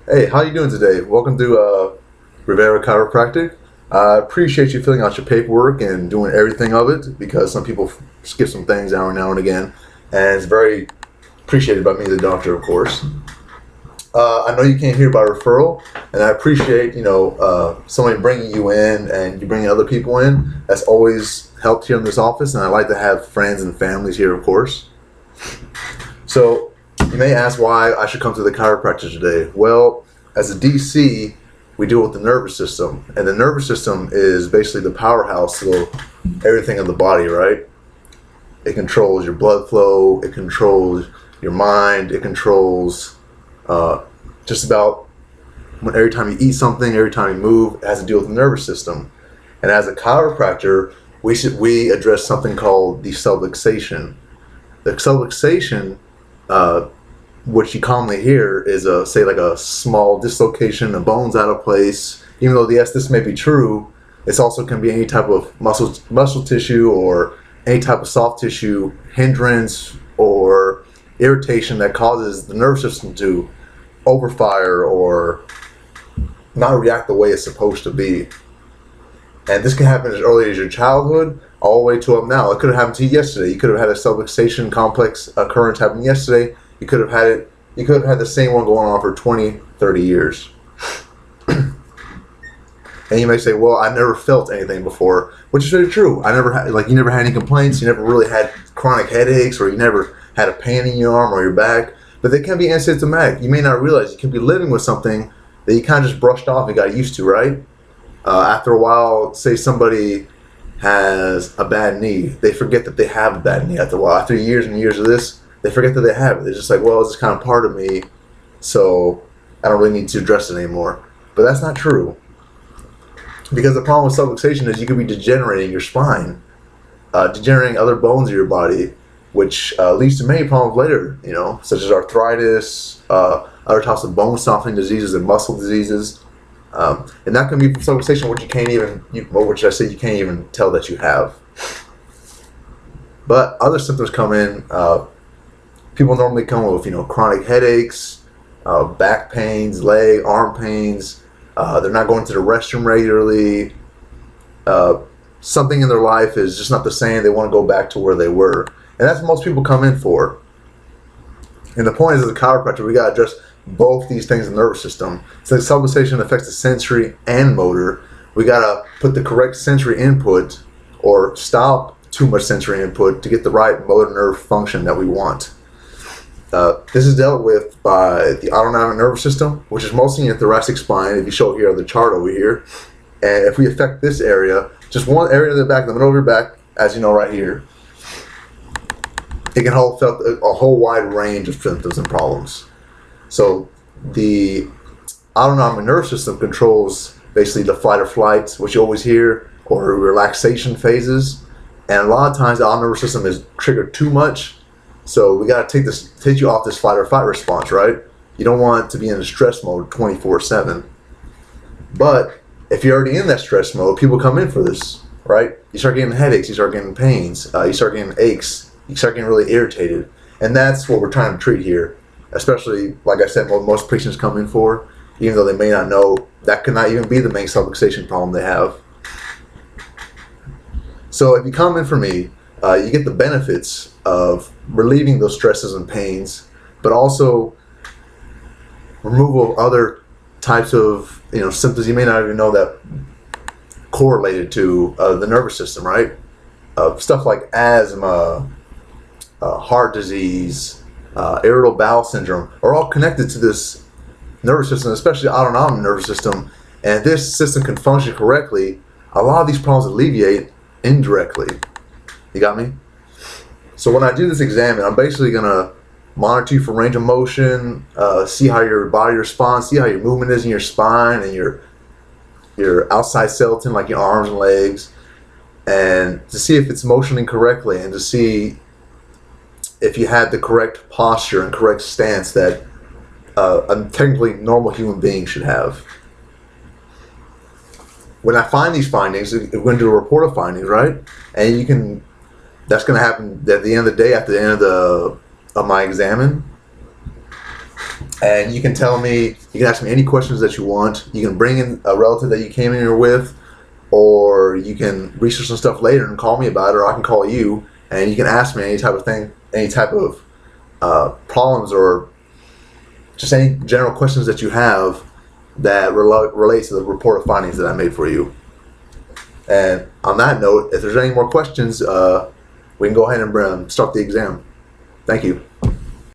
Hey, how you doing today? Welcome to Rivera Chiropractic. I appreciate you filling out your paperwork and doing everything of it because some people skip some things now and again, and it's very appreciated by me, the doctor, of course. I know you came here by referral, and I appreciate somebody bringing you in and you bringing other people in. That's always helped here in this office, and I like to have friends and families here, of course. So you may ask why I should come to the chiropractor today. Well, as a DC, we deal with the nervous system, and the nervous system is basically the powerhouse to everything in the body, right? It controls your blood flow, it controls your mind, it controls just about every time you eat something, every time you move, it has to deal with the nervous system. And as a chiropractor, we address something called the subluxation. The subluxation, which you commonly hear, is say like a small dislocation, a bone's out of place. Even though yes, this may be true, it also can be any type of muscle tissue or any type of soft tissue hindrance or irritation that causes the nervous system to overfire or not react the way it's supposed to be. And this can happen as early as your childhood all the way to up now. It could have happened to you yesterday. You could have had a subluxation complex occurrence happen yesterday. You could have had the same one going on for 20, 30 years. And you may say, well, I never felt anything before, which is very true. You never had any complaints. You never really had chronic headaches, or you never had a pain in your arm or your back. But they can be asymptomatic. You may not realize you can be living with something that you kind of just brushed off and got used to, right? After a while, say somebody has a bad knee, they forget that they have a bad knee after a while. After years and years of this, they forget that they have it. They're just like, well, it's just kind of part of me, so I don't really need to address it anymore. But that's not true. Because the problem with subluxation is you could be degenerating your spine, degenerating other bones of your body, which leads to many problems later, such as arthritis, other types of bone softening diseases and muscle diseases. And that can be from subluxation, which you can't even tell that you have. But other symptoms come in. People normally come with, chronic headaches, back pains, leg, arm pains. They're not going to the restroom regularly. Something in their life is just not the same. They want to go back to where they were. And that's what most people come in for. And the point is, as a chiropractor, we got to address both these things in the nervous system. So subluxation affects the sensory and motor. We got to put the correct sensory input or stop too much sensory input to get the right motor nerve function that we want. This is dealt with by the autonomic nervous system, which is mostly in the thoracic spine, if you show here on the chart over here. And if we affect this area, just one area of the back, the middle of your back, as you know right here, it can hold a whole wide range of symptoms and problems. So the autonomic nervous system controls basically the fight or flight, which you always hear, or relaxation phases. And a lot of times the autonomic nervous system is triggered too much. So we got to take you off this fight or flight response, right? You don't want to be in a stress mode 24/7. But if you're already in that stress mode, people come in for this, right? You start getting headaches, you start getting pains, you start getting aches, you start getting really irritated. And that's what we're trying to treat here. Especially, like I said, most patients come in for, even though they may not know, that could not even be the main subluxation problem they have. So if you come in for me, you get the benefits of relieving those stresses and pains, but also removal of other types of symptoms you may not even know that correlated to the nervous system, right? Stuff like asthma, heart disease, irritable bowel syndrome are all connected to this nervous system, especially the autonomic nervous system. And if this system can function correctly, a lot of these problems alleviate indirectly. You got me? So when I do this exam, I'm basically going to monitor you for range of motion, see how your body responds, see how your movement is in your spine and your outside skeleton, like your arms and legs, and to see if it's motioning correctly and to see if you had the correct posture and correct stance that a technically normal human being should have. When I find these findings, we're going to do a report of findings, right? And that's going to happen at the end of the day, at the end of my exam. And you can tell me, you can ask me any questions that you want. You can bring in a relative that you came in here with, or you can research some stuff later and call me about it, or I can call you and you can ask me any type of thing, any type of problems, or just any general questions that you have that relate to the report of findings that I made for you. And on that note, if there's any more questions, we can go ahead and start the exam. Thank you.